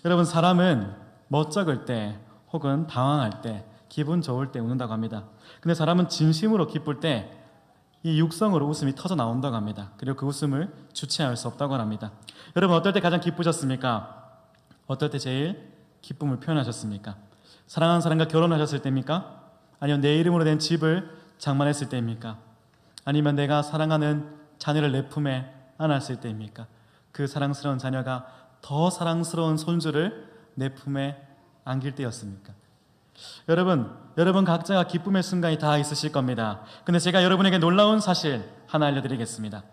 여러분, 사람은 멋쩍을 때 혹은 당황할 때, 기분 좋을 때 웃는다고 합니다. 근데 사람은 진심으로 기쁠 때 이 육성으로 웃음이 터져 나온다고 합니다. 그리고 그 웃음을 주체할 수 없다고 합니다. 여러분, 어떨 때 가장 기쁘셨습니까? 어떨 때 제일 기쁨을 표현하셨습니까? 사랑하는 사람과 결혼하셨을 때입니까? 아니면 내 이름으로 된 집을 장만했을 때입니까? 아니면 내가 사랑하는 자녀를 내 품에 안았을 때입니까? 그 사랑스러운 자녀가 더 사랑스러운 손주를 내 품에 안길 때였습니까? 여러분 각자가 기쁨의 순간이 다 있으실 겁니다. 근데 제가 여러분에게 놀라운 사실 하나 알려드리겠습니다.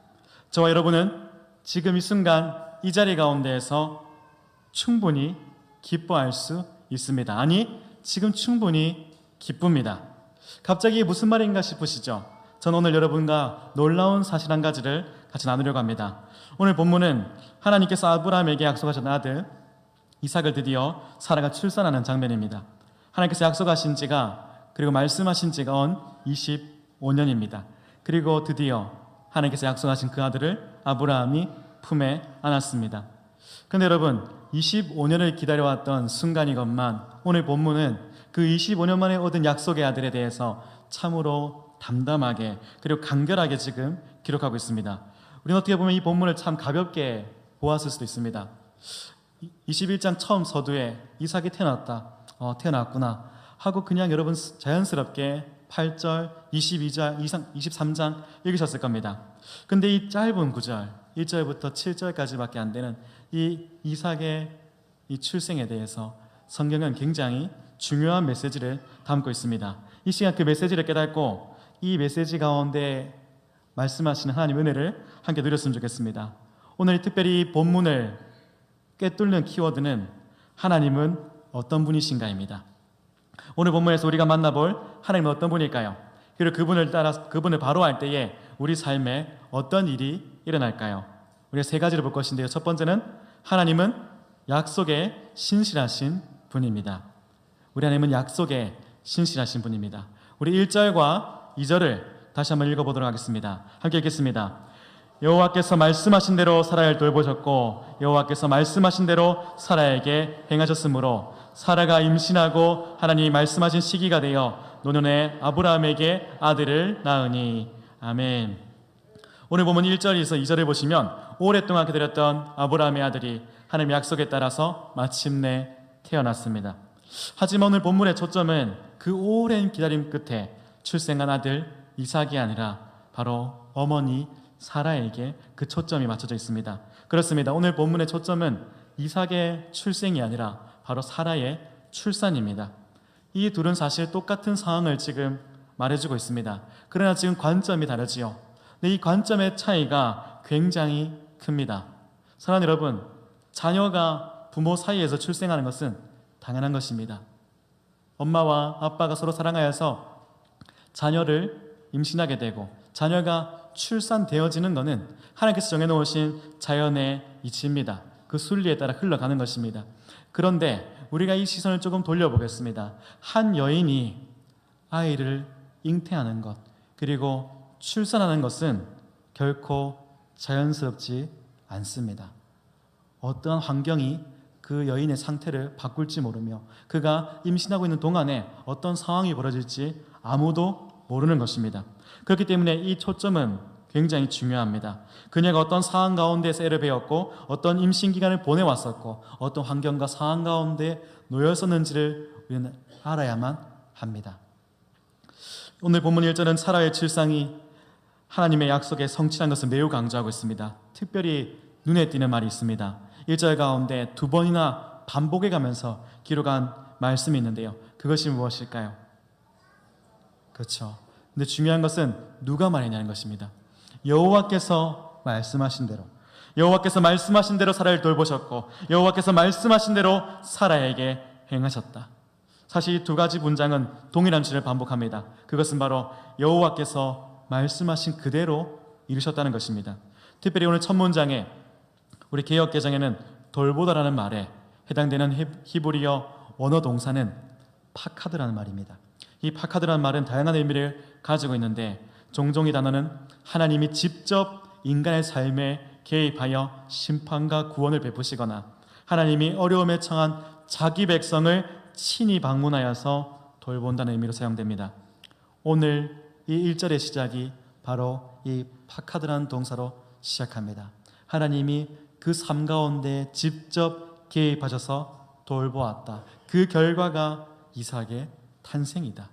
저와 여러분은 지금 이 순간 이 자리 가운데에서 충분히 기뻐할 수 있습니다. 아니, 지금 충분히 기쁩니다. 갑자기 이게 무슨 말인가 싶으시죠? 저는 오늘 여러분과 놀라운 사실 한 가지를 같이 나누려고 합니다. 오늘 본문은 하나님께서 아브라함에게 약속하신 아들 이삭을 드디어 사라가 출산하는 장면입니다. 하나님께서 약속하신 지가, 그리고 말씀하신 지가 언 25년입니다. 그리고 드디어 하나님께서 약속하신 그 아들을 아브라함이 품에 안았습니다. 그런데 여러분, 25년을 기다려왔던 순간이건만 오늘 본문은 그 25년 만에 얻은 약속의 아들에 대해서 참으로 담담하게 그리고 간결하게 지금 기록하고 있습니다. 우리는 어떻게 보면 이 본문을 참 가볍게 보았을 수도 있습니다. 21장 처음 서두에 이삭이 태어났구나 하고 그냥 여러분 자연스럽게 8절, 22절, 23장 읽으셨을 겁니다. 근데 이 짧은 구절 1절부터 7절까지밖에 안 되는 이 이삭의 이 출생에 대해서 성경은 굉장히 중요한 메시지를 담고 있습니다. 이 시간 그 메시지를 깨닫고 이 메시지 가운데 말씀하시는 하나님 은혜를 함께 누렸으면 좋겠습니다. 오늘 특별히 본문을 꿰뚫는 키워드는 하나님은 어떤 분이신가입니다. 오늘 본문에서 우리가 만나볼 하나님은 어떤 분일까요? 그리고 그분을 바로 할 때에 우리 삶에 어떤 일이 일어날까요? 우리가 세 가지를 볼 것인데요. 첫 번째는 하나님은 약속에 신실하신 분입니다. 우리 하나님은 약속에 신실하신 분입니다. 우리 1절과 2절을 다시 한번 읽어보도록 하겠습니다. 함께 읽겠습니다. 여호와께서 말씀하신 대로 사라를 돌보셨고 여호와께서 말씀하신 대로 사라에게 행하셨으므로 사라가 임신하고 하나님이 말씀하신 시기가 되어 노년에 아브라함에게 아들을 낳으니. 아멘. 오늘 보면 1절에서 2절을 보시면 오랫동안 기다렸던 아브라함의 아들이 하나님의 약속에 따라서 마침내 태어났습니다. 하지만 오늘 본문의 초점은 그 오랜 기다림 끝에 출생한 아들 이삭이 아니라 바로 어머니 사라에게 그 초점이 맞춰져 있습니다. 그렇습니다. 오늘 본문의 초점은 이삭의 출생이 아니라 바로 사라의 출산입니다. 이 둘은 사실 똑같은 상황을 지금 말해주고 있습니다. 그러나 지금 관점이 다르지요. 근데 이 관점의 차이가 굉장히 큽니다. 사랑하는 여러분, 자녀가 부모 사이에서 출생하는 것은 당연한 것입니다. 엄마와 아빠가 서로 사랑하여서 자녀를 임신하게 되고 자녀가 출산되어지는 것은 하나님께서 정해놓으신 자연의 이치입니다. 그 순리에 따라 흘러가는 것입니다. 그런데 우리가 이 시선을 조금 돌려보겠습니다. 한 여인이 아이를 잉태하는 것 그리고 출산하는 것은 결코 자연스럽지 않습니다. 어떠한 환경이 그 여인의 상태를 바꿀지 모르며 그가 임신하고 있는 동안에 어떤 상황이 벌어질지 아무도 모르는 것입니다. 그렇기 때문에 이 초점은 굉장히 중요합니다. 그녀가 어떤 상황 가운데서 애를 배웠고 어떤 임신 기간을 보내왔었고 어떤 환경과 상황 가운데 놓였었는지를 우리는 알아야만 합니다. 오늘 본문 1절은 사라의 출산이 하나님의 약속에 성취한 것을 매우 강조하고 있습니다. 특별히 눈에 띄는 말이 있습니다. 1절 가운데 두 번이나 반복해 가면서 기록한 말씀이 있는데요. 그것이 무엇일까요? 그렇죠. 근데 중요한 것은 누가 말했냐는 것입니다. 여호와께서 말씀하신 대로, 여호와께서 말씀하신 대로 사라를 돌보셨고 여호와께서 말씀하신 대로 사라에게 행하셨다. 사실 이 두 가지 문장은 동일한 주제를 반복합니다. 그것은 바로 여호와께서 말씀하신 그대로 이루셨다는 것입니다. 특별히 오늘 첫 문장에 우리 개역개정에는 돌보다라는 말에 해당되는 히브리어 원어 동사는 파카드라는 말입니다. 이 파카드라는 말은 다양한 의미를 가지고 있는데 종종 이 단어는 하나님이 직접 인간의 삶에 개입하여 심판과 구원을 베푸시거나 하나님이 어려움에 처한 자기 백성을 친히 방문하여서 돌본다는 의미로 사용됩니다. 오늘 이 1절의 시작이 바로 이 파카드라는 동사로 시작합니다. 하나님이 그 삶 가운데 직접 개입하셔서 돌보았다. 그 결과가 이삭의 탄생이다.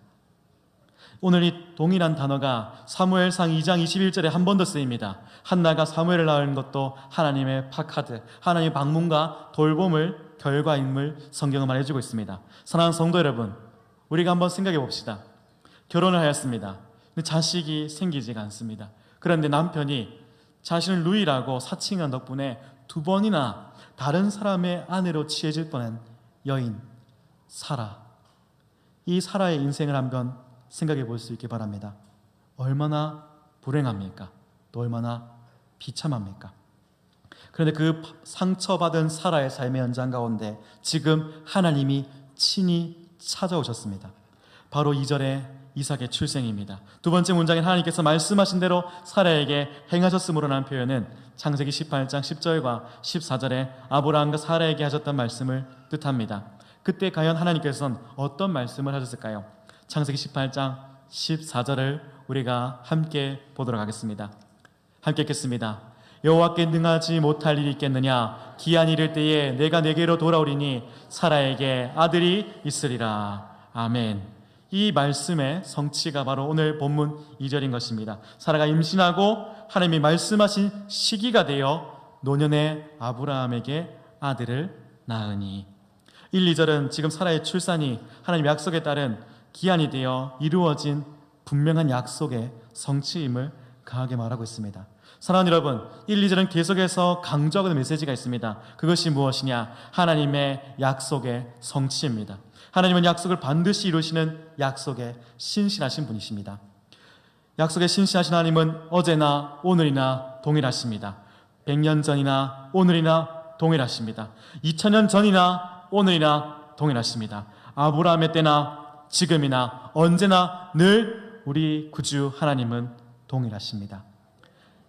오늘 이 동일한 단어가 사무엘상 2장 21절에 한 번 더 쓰입니다. 한나가 사무엘을 낳은 것도 하나님의 파카드, 하나님의 방문과 돌봄을 결과임을 성경은 말해주고 있습니다. 사랑하는 성도 여러분, 우리가 한번 생각해 봅시다. 결혼을 하였습니다. 근데 자식이 생기지가 않습니다. 그런데 남편이 자신을 누이라고 사칭한 덕분에 2번이나 다른 사람의 아내로 취해질 뻔한 여인 사라. 이 사라의 인생을 한번 생각해 볼 수 있기 바랍니다. 얼마나 불행합니까? 또 얼마나 비참합니까? 그런데 그 상처받은 사라의 삶의 현장 가운데 지금 하나님이 친히 찾아오셨습니다. 바로 2절에 이삭의 출생입니다. 두 번째 문장인 하나님께서 말씀하신 대로 사라에게 행하셨으므로라는 표현은 창세기 18장 10절과 14절에 아브라함과 사라에게 하셨던 말씀을 뜻합니다. 그때 과연 하나님께서는 어떤 말씀을 하셨을까요? 창세기 18장 14절을 우리가 함께 보도록 하겠습니다. 함께 읽겠습니다. 여호와께 능하지 못할 일이 있겠느냐? 기한이 이를 때에 내가 내게로 돌아오리니 사라에게 아들이 있으리라. 아멘. 이 말씀의 성취가 바로 오늘 본문 2절인 것입니다. 사라가 임신하고 하나님이 말씀하신 시기가 되어 노년의 아브라함에게 아들을 낳으니 1, 2절은 지금 사라의 출산이 하나님 약속에 따른 기한이 되어 이루어진 분명한 약속의 성취임을 강하게 말하고 있습니다. 사랑하는 여러분, 1, 2절은 계속해서 강조하는 메시지가 있습니다. 그것이 무엇이냐? 하나님의 약속의 성취입니다. 하나님은 약속을 반드시 이루시는 약속에 신실하신 분이십니다. 약속에 신실하신 하나님은 어제나 오늘이나 동일하십니다. 100년 전이나 오늘이나 동일하십니다. 2000년 전이나 오늘이나 동일하십니다. 아브라함의 때나 지금이나 언제나 늘 우리 구주 하나님은 동일하십니다.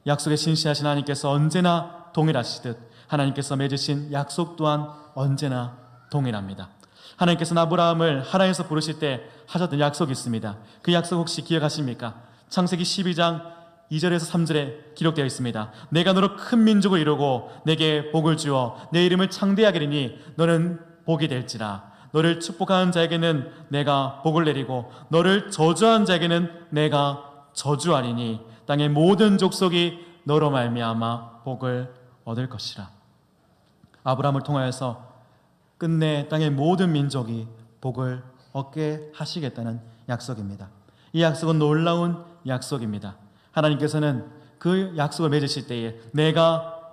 약속에 신실하신 하나님께서 언제나 동일하시듯 하나님께서 맺으신 약속 또한 언제나 동일합니다. 하나님께서는 아브라함을 하나님께서 부르실 때 하셨던 약속이 있습니다. 그 약속 혹시 기억하십니까? 창세기 12장 2절에서 3절에 기록되어 있습니다. 내가 너로 큰 민족을 이루고 내게 복을 주어 내 이름을 창대하게 하리니 너는 복이 될지라. 너를 축복하는 자에게는 내가 복을 내리고 너를 저주하는 자에게는 내가 저주하리니 땅의 모든 족속이 너로 말미암아 복을 얻을 것이라. 아브라함을 통하여서 끝내 땅의 모든 민족이 복을 얻게 하시겠다는 약속입니다. 이 약속은 놀라운 약속입니다. 하나님께서는 그 약속을 맺으실 때에 내가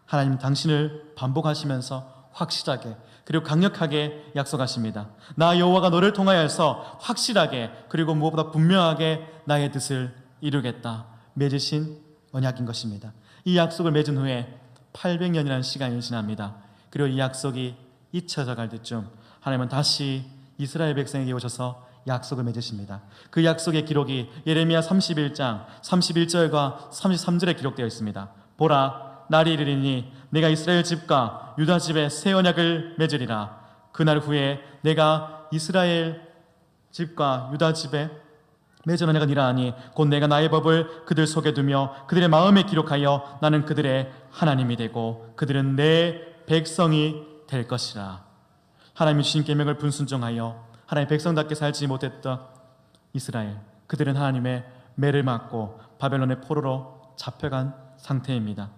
하나님 당신을 반복하시면서 확실하게 그리고 강력하게 약속하십니다. 나 여호와가 너를 통하여서 확실하게 그리고 무엇보다 분명하게 나의 뜻을 이루겠다 맺으신 언약인 것입니다. 이 약속을 맺은 후에 800년이라는 시간이 지납니다. 그리고 이 약속이 잊혀져 갈 때쯤 하나님은 다시 이스라엘 백성에게 오셔서 약속을 맺으십니다. 그 약속의 기록이 예레미야 31장 31절과 33절에 기록되어 있습니다. 보라, 날이 이르리니 내가 이스라엘 집과 유다 집에 새 언약을 맺으리라. 그날 후에 내가 이스라엘 집과 유다 집에 맺은 언약은 이러하니 곧 내가 나의 법을 그들 속에 두며 그들의 마음에 기록하여 나는 그들의 하나님이 되고 그들은 내 백성이 될 것이라. 하나님이 주신 계명을 불순종하여 하나님의 백성답게 살지 못했던 이스라엘, 그들은 하나님의 매를 맞고 바벨론의 포로로 잡혀간 상태입니다.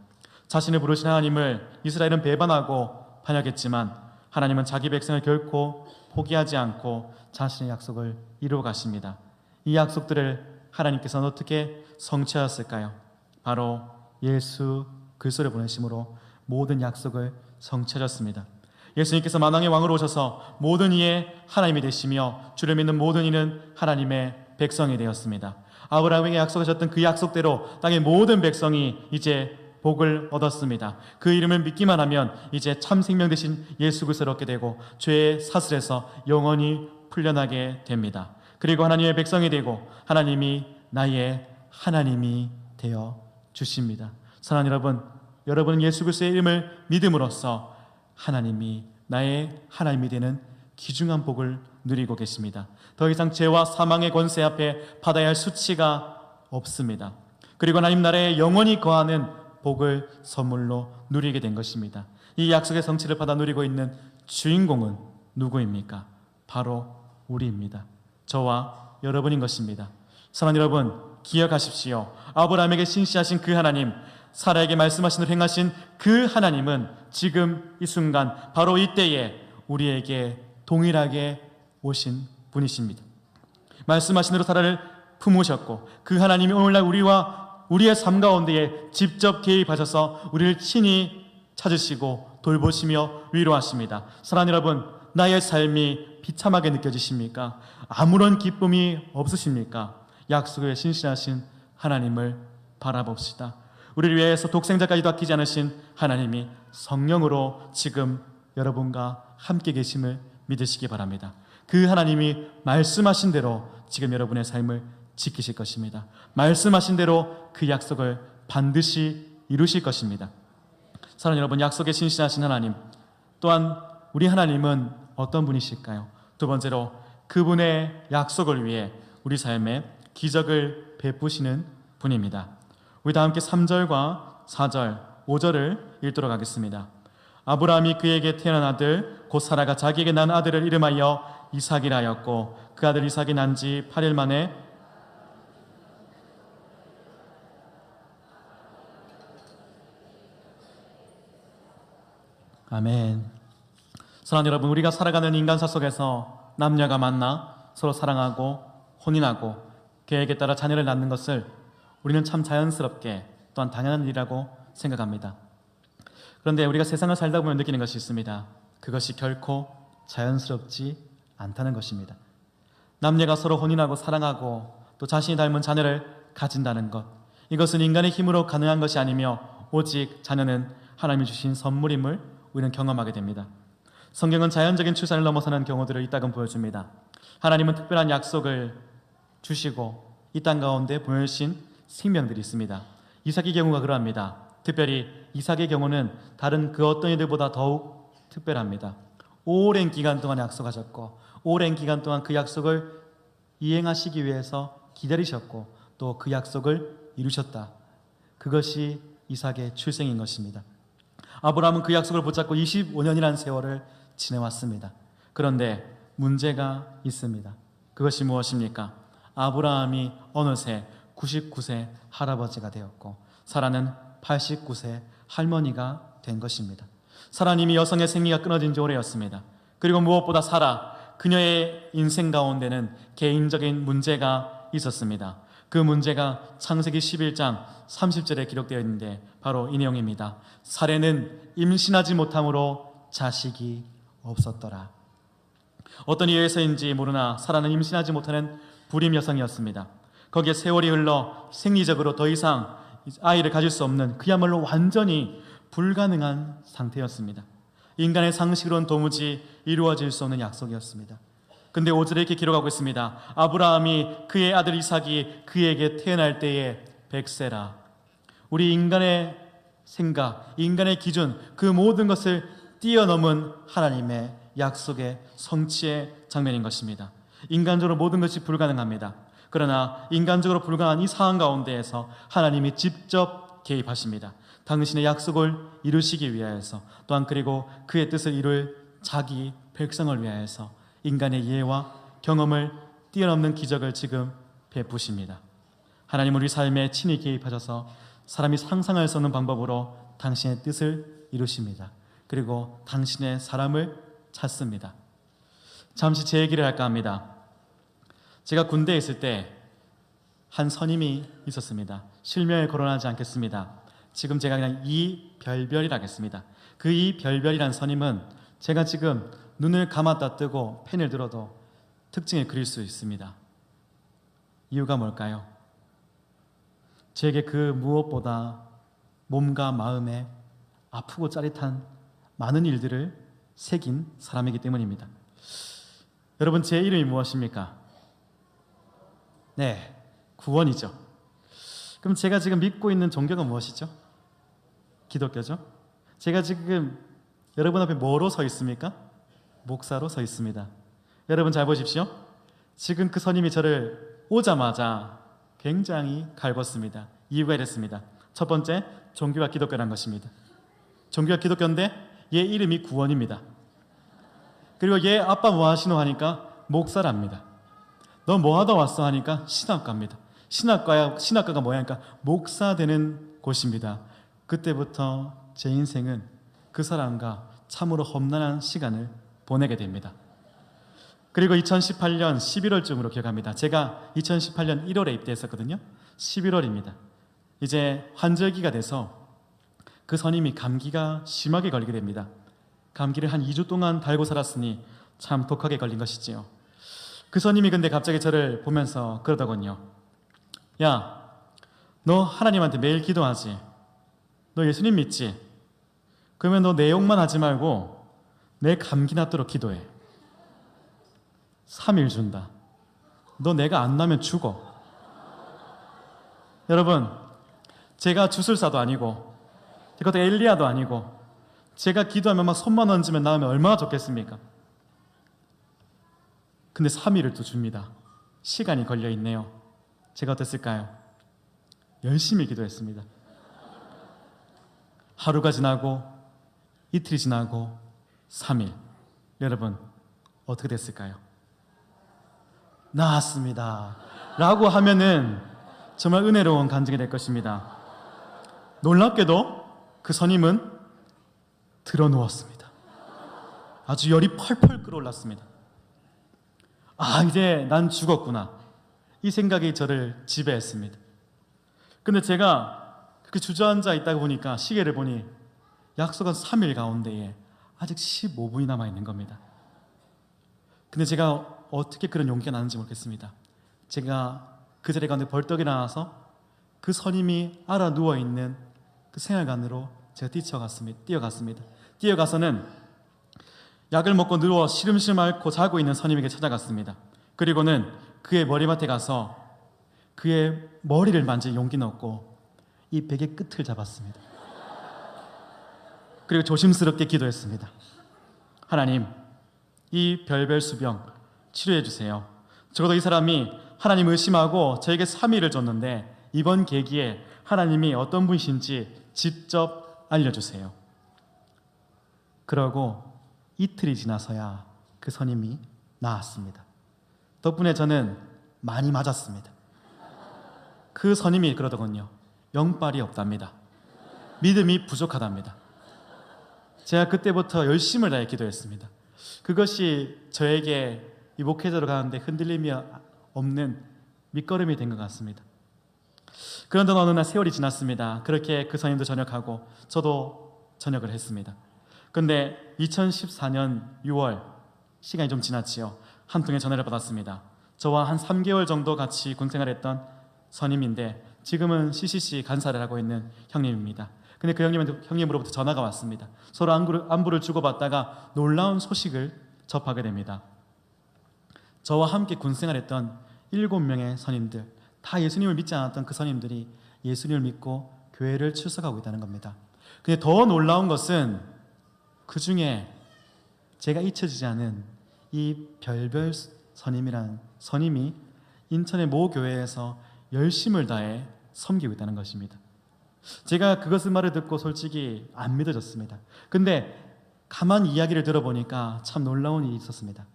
자신을 부르신 하나님을 이스라엘은 배반하고 반역했지만 하나님은 자기 백성을 결코 포기하지 않고 자신의 약속을 이루어 가십니다. 이 약속들을 하나님께서는 어떻게 성취하였을까요? 바로 예수 그리스도를 보내심으로 모든 약속을 성취하셨습니다. 예수님께서 만왕의 왕으로 오셔서 모든 이의 하나님이 되시며 주를 믿는 모든 이는 하나님의 백성이 되었습니다. 아브라함에게 약속하셨던 그 약속대로 땅의 모든 백성이 이제 복을 얻었습니다. 그 이름을 믿기만 하면 이제 참 생명 되신 예수 그리스도를 얻게 되고 죄의 사슬에서 영원히 풀려나게 됩니다. 그리고 하나님의 백성이 되고 하나님이 나의 하나님이 되어 주십니다. 사랑하는 여러분, 여러분은 예수 그리스도의 이름을 믿음으로써 하나님이 나의 하나님이 되는 귀중한 복을 누리고 계십니다. 더 이상 죄와 사망의 권세 앞에 받아야 할 수치가 없습니다. 그리고 하나님 나라에 영원히 거하는 복을 선물로 누리게 된 것입니다. 이 약속의 성취를 받아 누리고 있는 주인공은 누구입니까? 바로 우리입니다. 저와 여러분인 것입니다. 사랑하는 여러분, 기억하십시오. 아브라함에게 신시하신 그 하나님, 사라에게 말씀하신 대로 행하신 그 하나님은 지금 이 순간 바로 이때에 우리에게 동일하게 오신 분이십니다. 말씀하신 대로 사라를 품으셨고 그 하나님이 오늘날 우리의 삶 가운데에 직접 개입하셔서 우리를 친히 찾으시고 돌보시며 위로하십니다. 사랑하는 여러분, 나의 삶이 비참하게 느껴지십니까? 아무런 기쁨이 없으십니까? 약속에 신실하신 하나님을 바라봅시다. 우리를 위해서 독생자까지도 아끼지 않으신 하나님이 성령으로 지금 여러분과 함께 계심을 믿으시기 바랍니다. 그 하나님이 말씀하신 대로 지금 여러분의 삶을 지키실 것입니다. 말씀하신 대로 그 약속을 반드시 이루실 것입니다. 사랑하는 여러분, 약속에 신실하신 하나님, 또한 우리 하나님은 어떤 분이실까요? 두 번째로 그분의 약속을 위해 우리 삶에 기적을 베푸시는 분입니다. 우리 다 함께 3절과 4절, 5절을 읽도록 하겠습니다. 아브라함이 그에게 태어난 아들 곧 사라가 자기에게 난 아들을 이름하여 이삭이라 하였고 그 아들 이삭이 난 지 8일 만에 아멘. 사랑하는 여러분, 우리가 살아가는 인간사 속에서 남녀가 만나 서로 사랑하고 혼인하고 계획에 따라 자녀를 낳는 것을 우리는 참 자연스럽게 또한 당연한 일이라고 생각합니다. 그런데 우리가 세상을 살다 보면 느끼는 것이 있습니다. 그것이 결코 자연스럽지 않다는 것입니다. 남녀가 서로 혼인하고 사랑하고 또 자신이 닮은 자녀를 가진다는 것, 이것은 인간의 힘으로 가능한 것이 아니며 오직 자녀는 하나님이 주신 선물임을 우리는 경험하게 됩니다. 성경은 자연적인 출산을 넘어서는 경우들을 이따금 보여줍니다. 하나님은 특별한 약속을 주시고 이 땅 가운데 보여주신 생명들이 있습니다. 이삭의 경우가 그러합니다. 특별히 이삭의 경우는 다른 그 어떤 이들보다 더욱 특별합니다. 오랜 기간 동안 약속하셨고 오랜 기간 동안 그 약속을 이행하시기 위해서 기다리셨고 또 그 약속을 이루셨다. 그것이 이삭의 출생인 것입니다. 아브라함은 그 약속을 붙잡고 25년이라는 세월을 지내왔습니다. 그런데 문제가 있습니다. 그것이 무엇입니까? 아브라함이 어느새 99세 할아버지가 되었고 사라는 89세 할머니가 된 것입니다. 사라님이 여성의 생리가 끊어진 지 오래였습니다. 그리고 무엇보다 사라, 그녀의 인생 가운데는 개인적인 문제가 있었습니다. 그 문제가 창세기 11장 30절에 기록되어 있는데 바로 이 내용입니다. 사례는 임신하지 못함으로 자식이 없었더라. 어떤 이유에서인지 모르나 사라는 임신하지 못하는 불임 여성이었습니다. 거기에 세월이 흘러 생리적으로 더 이상 아이를 가질 수 없는 그야말로 완전히 불가능한 상태였습니다. 인간의 상식으로는 도무지 이루어질 수 없는 약속이었습니다. 근데 5절에 이렇게 기록하고 있습니다. 아브라함이 그의 아들 이삭이 그에게 태어날 때에 100세라. 우리 인간의 생각, 인간의 기준, 그 모든 것을 뛰어넘은 하나님의 약속의 성취의 장면인 것입니다. 인간적으로 모든 것이 불가능합니다. 그러나 인간적으로 불가능한 이 상황 가운데에서 하나님이 직접 개입하십니다. 당신의 약속을 이루시기 위하여서 또한 그리고 그의 뜻을 이룰 자기 백성을 위하여서 인간의 이해와 경험을 뛰어넘는 기적을 지금 베푸십니다. 하나님 우리 삶에 친히 개입하셔서 사람이 상상할 수 없는 방법으로 당신의 뜻을 이루십니다. 그리고 당신의 사람을 찾습니다. 잠시 제 얘기를 할까 합니다. 제가 군대에 있을 때 한 선임이 있었습니다. 실명을 거론하지 않겠습니다. 지금 제가 그냥 이별별이라 하겠습니다. 그 이별별이라는 선임은 제가 지금 눈을 감았다 뜨고 펜을 들어도 특징을 그릴 수 있습니다. 이유가 뭘까요? 제게 그 무엇보다 몸과 마음에 아프고 짜릿한 많은 일들을 새긴 사람이기 때문입니다. 여러분, 제 이름이 무엇입니까? 구원이죠. 그럼 제가 지금 믿고 있는 종교가 무엇이죠? 기독교죠. 제가 지금 여러분 앞에 뭐로 서 있습니까? 목사로 서 있습니다. 여러분 잘 보십시오. 지금 그 선임이 저를 오자마자 굉장히 갈궜습니다. 이유가 이랬습니다. 첫 번째, 종교가 기독교란 것입니다. 종교가 기독교인데 얘 이름이 구원입니다. 그리고 얘 아빠 뭐 하시노 하니까 목사랍니다. 너 뭐 하다 왔어 하니까 신학과입니다. 신학과가 뭐야 하니까 목사 되는 곳입니다. 그때부터 제 인생은 그 사람과 참으로 험난한 시간을 보내게 됩니다. 그리고 2018년 11월쯤으로 기억합니다. 제가 2018년 1월에 입대했었거든요. 11월입니다. 이제 환절기가 돼서 그 선임이 감기가 심하게 걸리게 됩니다. 감기를 한 2주 동안 달고 살았으니 참 독하게 걸린 것이지요. 그 선임이 근데 갑자기 저를 보면서 그러더군요. 야, 너 하나님한테 매일 기도하지? 너 예수님 믿지? 그러면 너 내 욕만 하지 말고 내 감기 낫도록 기도해. 3일 준다. 너 내가 안 나면 죽어. 여러분, 제가 주술사도 아니고 그것도 엘리야도 아니고 제가 기도하면 막 손만 얹으면 나오면 얼마나 좋겠습니까? 근데 3일을 또 줍니다. 시간이 걸려 있네요. 제가 어땠을까요? 열심히 기도했습니다. 하루가 지나고 이틀이 지나고 3일. 여러분 어떻게 됐을까요? 나았습니다 라고 하면은 정말 은혜로운 간증이 될 것입니다. 놀랍게도 그 선임은 드러누웠습니다. 아주 열이 펄펄 끓어올랐습니다. 아, 이제 난 죽었구나, 이 생각이 저를 지배했습니다. 근데 제가 그렇게 주저앉아 있다가 보니까 시계를 보니 약속한 3일 가운데에 아직 15분이 남아있는 겁니다. 근데 제가 어떻게 그런 용기가 나는지 모르겠습니다. 제가 그 자리 가운데 벌떡 일어나서 그 선임이 알아 누워있는 그 생활관으로 제가 뛰어갔습니다. 뛰어가서는 약을 먹고 누워 시름시름 앓고 자고 있는 선임에게 찾아갔습니다. 그리고는 그의 머리맡에 가서 그의 머리를 만질 용기는 없고 이 베개 끝을 잡았습니다. 그리고 조심스럽게 기도했습니다. 하나님, 이 별별수병 치료해 주세요. 적어도 이 사람이 하나님 의심하고 저에게 3일을 줬는데 이번 계기에 하나님이 어떤 분이신지 직접 알려주세요. 그러고 이틀이 지나서야 그 선임이 나았습니다. 덕분에 저는 많이 맞았습니다. 그 선임이 그러더군요. 영빨이 없답니다. 믿음이 부족하답니다. 제가 그때부터 열심을 다해 기도했습니다. 그것이 저에게 이 목회자로 가는데 흔들림이 없는 밑거름이 된 것 같습니다. 그런데 어느 날 세월이 지났습니다. 그렇게 그 선임도 전역하고 저도 전역을 했습니다. 근데 2014년 6월, 시간이 좀 지났지요. 한 통의 전화를 받았습니다. 저와 한 3개월 정도 같이 군생활했던 선임인데 지금은 CCC 간사를 하고 있는 형님입니다. 근데 그 형님으로부터 전화가 왔습니다. 서로 안부를 주고받다가 놀라운 소식을 접하게 됩니다. 저와 함께 군생활했던 7명의 선임들, 다 예수님을 믿지 않았던 그 선임들이 예수님을 믿고 교회를 출석하고 있다는 겁니다. 근데 더 놀라운 것은 그 중에 제가 잊혀지지 않은 이 별별 선임이라는 선임이 인천의 모 교회에서 열심을 다해 섬기고 있다는 것입니다. 제가 그것을 말을 듣고 솔직히 안 믿어졌습니다. 근데 가만히 이야기를 들어보니까 참 놀라운 일이 있었습니다.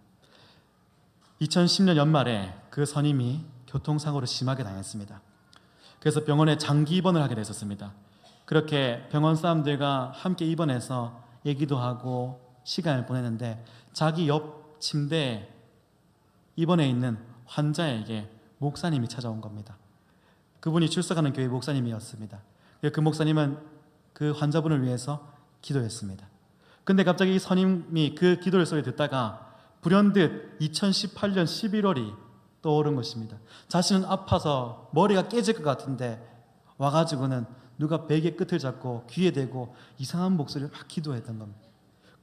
2010년 연말에 그 선임이 교통사고로 심하게 당했습니다. 그래서 병원에 장기 입원을 하게 됐었습니다. 그렇게 병원 사람들과 함께 입원해서 얘기도 하고 시간을 보내는데 자기 옆 침대에 입원해 있는 환자에게 목사님이 찾아온 겁니다. 그분이 출석하는 교회 목사님이었습니다. 그 목사님은 그 환자분을 위해서 기도했습니다. 근데 갑자기 이 선임이 그 기도를 소리 듣다가 불현듯 2018년 11월이 떠오른 것입니다. 자신은 아파서 머리가 깨질 것 같은데 와가지고는 누가 베개 끝을 잡고 귀에 대고 이상한 목소리를 막 기도했던 겁니다.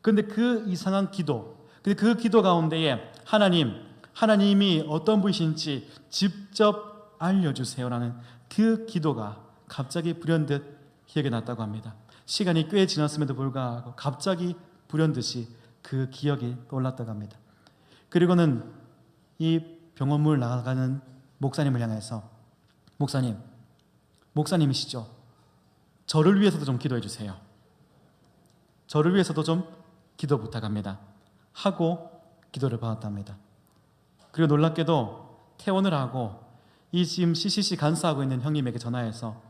근데 그 이상한 기도, 근데 그 기도 가운데에 하나님이 어떤 분이신지 직접 알려주세요라는 그 기도가 갑자기 불현듯 기억이 났다고 합니다. 시간이 꽤 지났음에도 불구하고 갑자기 불현듯이 그 기억이 떠올랐다고 합니다. 그리고는 이 병원물 나가는 목사님을 향해서 목사님이시죠? 저를 위해서도 좀 기도해 주세요. 저를 위해서도 좀 기도 부탁합니다 하고 기도를 받았답니다. 그리고 놀랍게도 퇴원을 하고 이 지금 CCC 간사하고 있는 형님에게 전화해서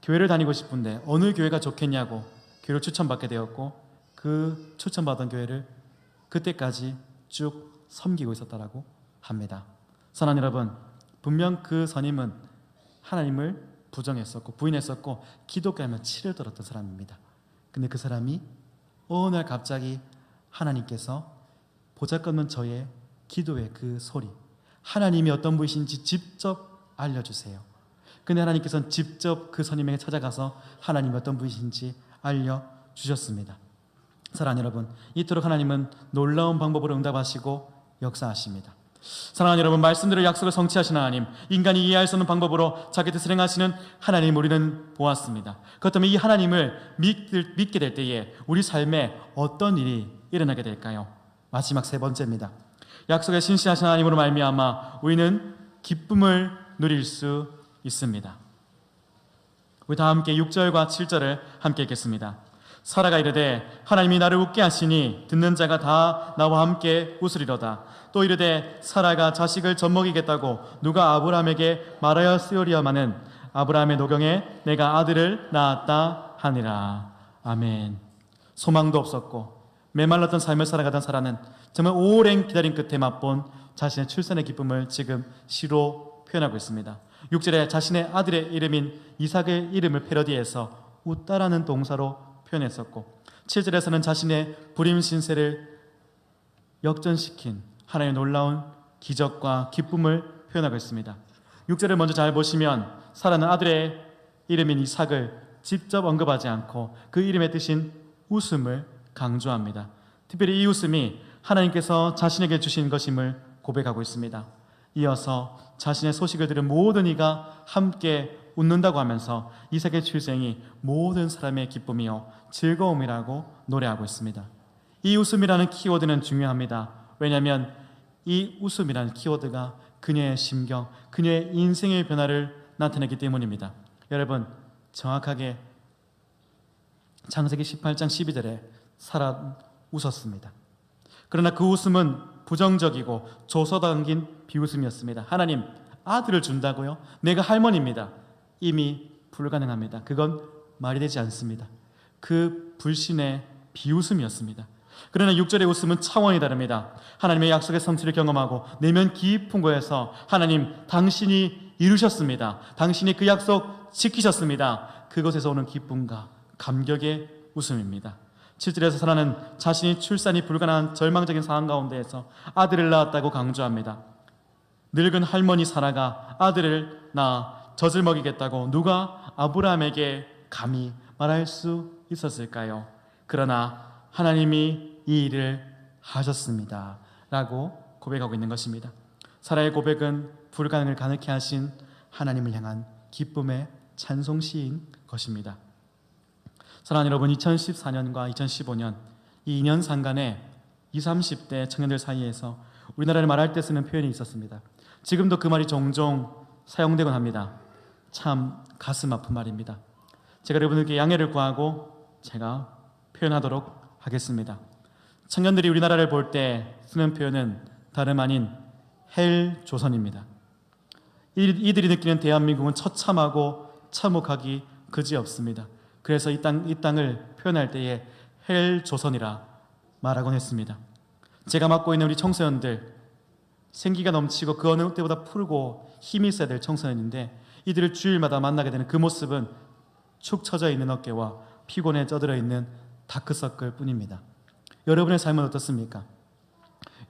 교회를 다니고 싶은데 어느 교회가 좋겠냐고 교회를 추천받게 되었고, 그 추천받은 교회를 그때까지 쭉 섬기고 있었다라고 합니다. 사랑하는 여러분, 분명 그 선임은 하나님을 부정했었고 부인했었고 기독교 하면 치를 떨었던 사람입니다. 근데 그 사람이 어느 날 갑자기 하나님께서 보잘것없는 저의 기도의 그 소리, 하나님이 어떤 분이신지 직접 알려주세요. 근데 하나님께서는 직접 그 선임에게 찾아가서 하나님이 어떤 분이신지 알려주셨습니다. 사랑하는 여러분, 이토록 하나님은 놀라운 방법으로 응답하시고 역사하십니다. 사랑하는 여러분, 말씀대로 약속을 성취하시는 하나님, 인간이 이해할 수 없는 방법으로 자기 뜻을 행하시는 하나님 우리는 보았습니다. 그렇다면 이 하나님을 믿게 될 때에 우리 삶에 어떤 일이 일어나게 될까요? 마지막 세 번째입니다. 약속에 신실하신 하나님으로 말미암아 우리는 기쁨을 누릴 수 있습니다. 우리 다 함께 6절과 7절을 함께 읽겠습니다. 사라가 이르되 하나님이 나를 웃게 하시니 듣는 자가 다 나와 함께 웃으리로다. 또 이르되 사라가 자식을 젖먹이겠다고 누가 아브라함에게 말하였으리야마는 아브라함의 노경에 내가 아들을 낳았다 하니라. 아멘. 소망도 없었고 메말랐던 삶을 살아가던 사라는 정말 오랜 기다림 끝에 맛본 자신의 출산의 기쁨을 지금 시로 표현하고 있습니다. 6절에 자신의 아들의 이름인 이삭의 이름을 패러디해서 웃다라는 동사로 표현했었고, 7절에서는 자신의 불임 신세를 역전시킨 하나님의 놀라운 기적과 기쁨을 표현하고 있습니다. 6절을 먼저 잘 보시면 사라는 아들의 이름인 이삭을 직접 언급하지 않고 그 이름의 뜻인 웃음을 강조합니다. 특별히 이 웃음이 하나님께서 자신에게 주신 것임을 고백하고 있습니다. 이어서 자신의 소식을 들은 모든 이가 함께 웃는다고 하면서 이삭의 출생이 모든 사람의 기쁨이요 즐거움이라고 노래하고 있습니다. 이 웃음이라는 키워드는 중요합니다. 왜냐하면 이 웃음이라는 키워드가 그녀의 심경, 그녀의 인생의 변화를 나타내기 때문입니다. 여러분, 정확하게 창세기 18장 12절에 사라 웃었습니다. 그러나 그 웃음은 부정적이고 조소 담긴 비웃음이었습니다. 하나님, 아들을 준다고요? 내가 할머니입니다. 이미 불가능합니다. 그건 말이 되지 않습니다. 그 불신의 비웃음이었습니다. 그러나 6절의 웃음은 차원이 다릅니다. 하나님의 약속의 성취를 경험하고 내면 깊은 곳에서 하나님, 당신이 이루셨습니다. 당신이 그 약속 지키셨습니다. 그것에서 오는 기쁨과 감격의 웃음입니다. 7절에서 사라는 자신이 출산이 불가능한 절망적인 상황 가운데에서 아들을 낳았다고 강조합니다. 늙은 할머니 사라가 아들을 낳아 젖을 먹이겠다고 누가 아브라함에게 감히 말할 수 있었을까요? 그러나 하나님이 이 일을 하셨습니다 라고 고백하고 있는 것입니다. 사라의 고백은 불가능을 가능케 하신 하나님을 향한 기쁨의 찬송시인 것입니다. 사랑하는 여러분, 2014년과 2015년 이 2년 상간에 20, 30대 청년들 사이에서 우리나라를 말할 때 쓰는 표현이 있었습니다. 지금도 그 말이 종종 사용되곤 합니다. 참 가슴 아픈 말입니다. 제가 여러분들께 양해를 구하고 제가 표현하도록 하겠습니다. 청년들이 우리나라를 볼 때 쓰는 표현은 다름 아닌 헬 조선입니다. 이들이 느끼는 대한민국은 처참하고 참혹하기 그지없습니다. 그래서 이 땅을 표현할 때에 헬 조선이라 말하곤 했습니다. 제가 맡고 있는 우리 청소년들, 생기가 넘치고 그 어느 때보다 푸르고 힘이 있어야 될 청소년인데 이들을 주일마다 만나게 되는 그 모습은 축 처져 있는 어깨와 피곤에 쪄들어 있는 다크서클 뿐입니다. 여러분의 삶은 어떻습니까?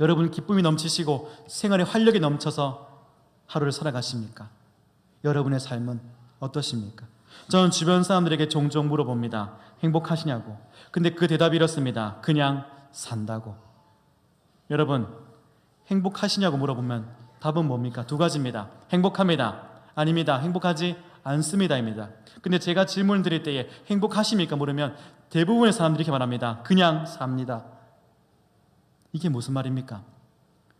여러분 기쁨이 넘치시고 생활에 활력이 넘쳐서 하루를 살아가십니까? 여러분의 삶은 어떠십니까? 저는 주변 사람들에게 종종 물어봅니다. 행복하시냐고. 근데 그 대답이 이렇습니다. 그냥 산다고. 여러분, 행복하시냐고 물어보면 답은 뭡니까? 두 가지입니다. 행복합니다. 아닙니다. 행복하지 않습니다입니다. 근데 제가 질문을 드릴 때에 행복하십니까? 물으면 대부분의 사람들이 이렇게 말합니다. 그냥 삽니다. 이게 무슨 말입니까?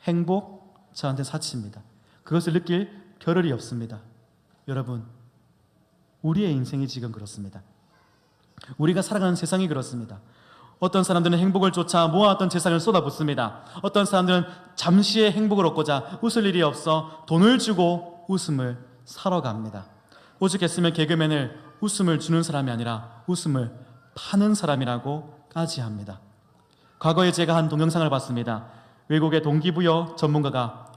행복 저한테 사치입니다. 그것을 느낄 겨를이 없습니다. 여러분, 우리의 인생이 지금 그렇습니다. 우리가 살아가는 세상이 그렇습니다. 어떤 사람들은 행복을 쫓아 모아왔던 재산을 쏟아붓습니다. 어떤 사람들은 잠시의 행복을 얻고자 웃을 일이 없어 돈을 주고 웃음을 사러 갑니다. 오죽했으면 개그맨을 웃음을 주는 사람이 아니라 웃음을 파는 사람이라고까지 합니다. 과거에 제가 한 동영상을 봤습니다. 외국의 동기부여 전문가가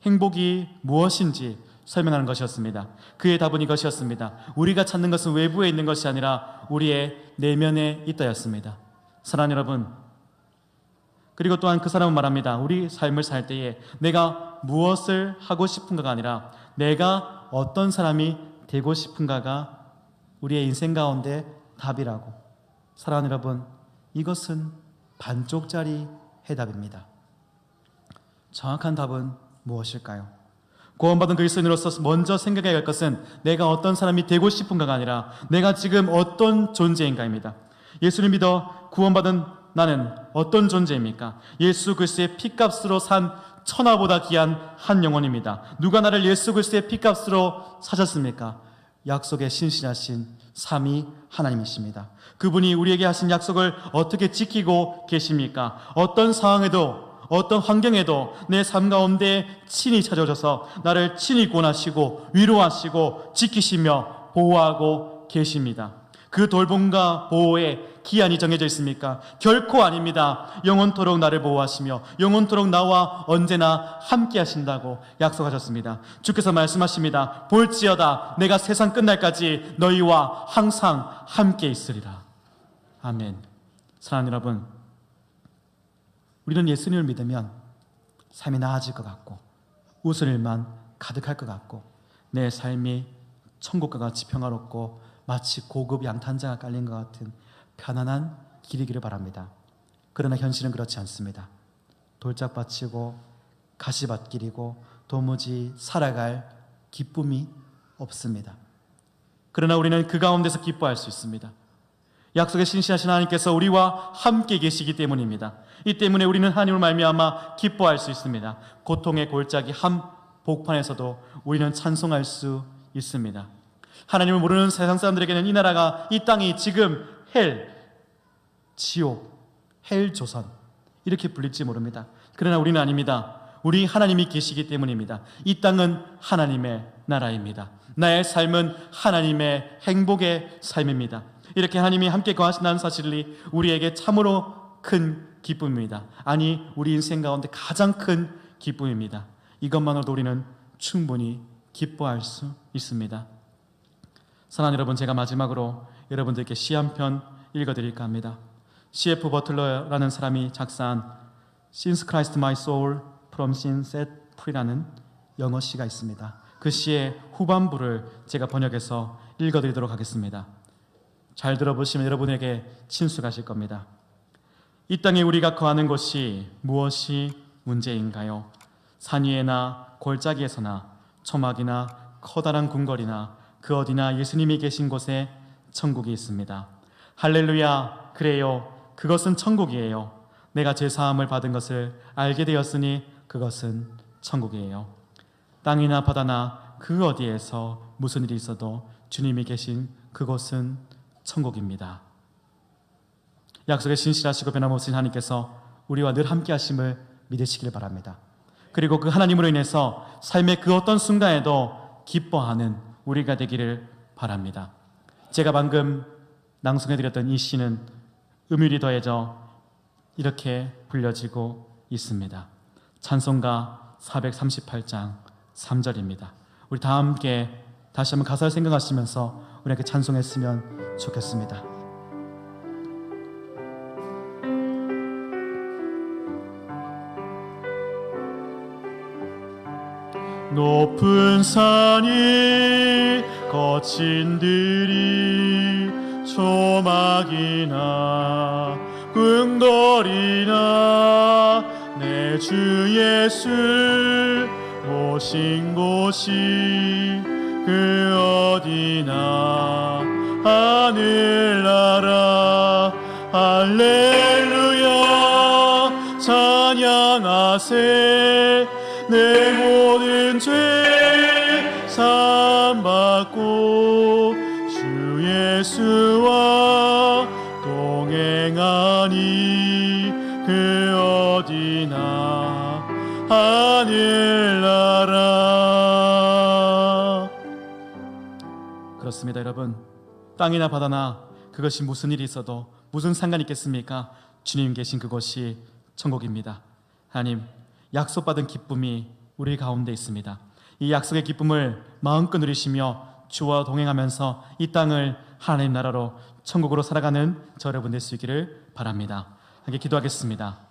행복이 무엇인지 설명하는 것이었습니다. 그의 답은 이것이었습니다. 우리가 찾는 것은 외부에 있는 것이 아니라 우리의 내면에 있다였습니다. 사랑하는 여러분, 그리고 또한 그 사람은 말합니다. 우리 삶을 살 때에 내가 무엇을 하고 싶은가가 아니라 내가 어떤 사람이 되고 싶은가가 우리의 인생 가운데 답이라고. 사랑하는 여러분, 이것은 반쪽짜리 해답입니다. 정확한 답은 무엇일까요? 구원받은 그리스도인으로서 먼저 생각해야 할 것은 내가 어떤 사람이 되고 싶은가가 아니라 내가 지금 어떤 존재인가입니다. 예수를 믿어 구원받은 나는 어떤 존재입니까? 예수 그리스도의 피값으로 산 천하보다 귀한 한 영혼입니다. 누가 나를 예수 그리스도의 피값으로 사셨습니까? 약속에 신실하신 삼위 하나님이십니다. 그분이 우리에게 하신 약속을 어떻게 지키고 계십니까? 어떤 상황에도 어떤 환경에도 내 삶 가운데 친히 찾아오셔서 나를 친히 구원하시고 위로하시고 지키시며 보호하고 계십니다. 그 돌봄과 보호에 기한이 정해져 있습니까? 결코 아닙니다. 영원토록 나를 보호하시며 영원토록 나와 언제나 함께 하신다고 약속하셨습니다. 주께서 말씀하십니다. 볼지어다 내가 세상 끝날까지 너희와 항상 함께 있으리라. 아멘. 사랑하는 여러분, 우리는 예수님을 믿으면 삶이 나아질 것 같고 웃을 일만 가득할 것 같고 내 삶이 천국과 같이 평화롭고 마치 고급 양탄자가 깔린 것 같은 편안한 길이기를 바랍니다. 그러나 현실은 그렇지 않습니다. 돌짝밭이고 가시밭길이고 도무지 살아갈 기쁨이 없습니다. 그러나 우리는 그 가운데서 기뻐할 수 있습니다. 약속에 신실하신 하나님께서 우리와 함께 계시기 때문입니다. 이 때문에 우리는 하나님을 말미암아 기뻐할 수 있습니다. 고통의 골짜기 한복판에서도 우리는 찬송할 수 있습니다. 하나님을 모르는 세상 사람들에게는 이 나라가, 이 땅이 지금 지옥, 헬조선 이렇게 불릴지 모릅니다. 그러나 우리는 아닙니다. 우리 하나님이 계시기 때문입니다. 이 땅은 하나님의 나라입니다. 나의 삶은 하나님의 행복의 삶입니다. 이렇게 하나님이 함께 거하신다는 사실이 우리에게 참으로 큰 기쁨입니다. 아니, 우리 인생 가운데 가장 큰 기쁨입니다. 이것만으로도 우리는 충분히 기뻐할 수 있습니다. 사랑하는 여러분, 제가 마지막으로 여러분들께 시 한 편 읽어드릴까 합니다. C.F. 버틀러라는 사람이 작사한 Since Christ My Soul From Sin Set Free라는 영어 시가 있습니다. 그 시의 후반부를 제가 번역해서 읽어드리도록 하겠습니다. 잘 들어보시면 여러분에게 친숙하실 겁니다. 이 땅에 우리가 거하는 곳이 무엇이 문제인가요? 산 위에나 골짜기에서나 초막이나 커다란 궁궐이나 그 어디나 예수님이 계신 곳에 천국이 있습니다. 할렐루야, 그래요. 그것은 천국이에요. 내가 죄사함을 받은 것을 알게 되었으니 그것은 천국이에요. 땅이나 바다나 그 어디에서 무슨 일이 있어도 주님이 계신 그곳은 천국입니다. 약속에 신실하시고 변함없으신 하나님께서 우리와 늘 함께 하심을 믿으시길 바랍니다. 그리고 그 하나님으로 인해서 삶의 그 어떤 순간에도 기뻐하는 우리가 되기를 바랍니다. 제가 방금 낭송해드렸던 이 시는 음율이 더해져 이렇게 불려지고 있습니다. 찬송가 438장 3절입니다. 우리 다 함께 다시 한번 가사를 생각하시면서 우리에게 찬송했으면 좋겠습니다. 높은 산이 거친 들이 초막이나 궁궐이나 내 주 예수 모신 곳이 그 어디나 하늘나라 할렐루야 찬양하세 내 모든 죄 사함받고 주 예수와 동행하니 그 어디나 하늘나라. 그렇습니다, 여러분. 땅이나 바다나 그것이 무슨 일이 있어도 무슨 상관이 있겠습니까? 주님 계신 그곳이 천국입니다. 하나님, 약속받은 기쁨이 우리 가운데 있습니다. 이 약속의 기쁨을 마음껏 누리시며 주와 동행하면서 이 땅을 하나님 나라로 천국으로 살아가는 저 여러분 될 수 있기를 바랍니다. 함께 기도하겠습니다.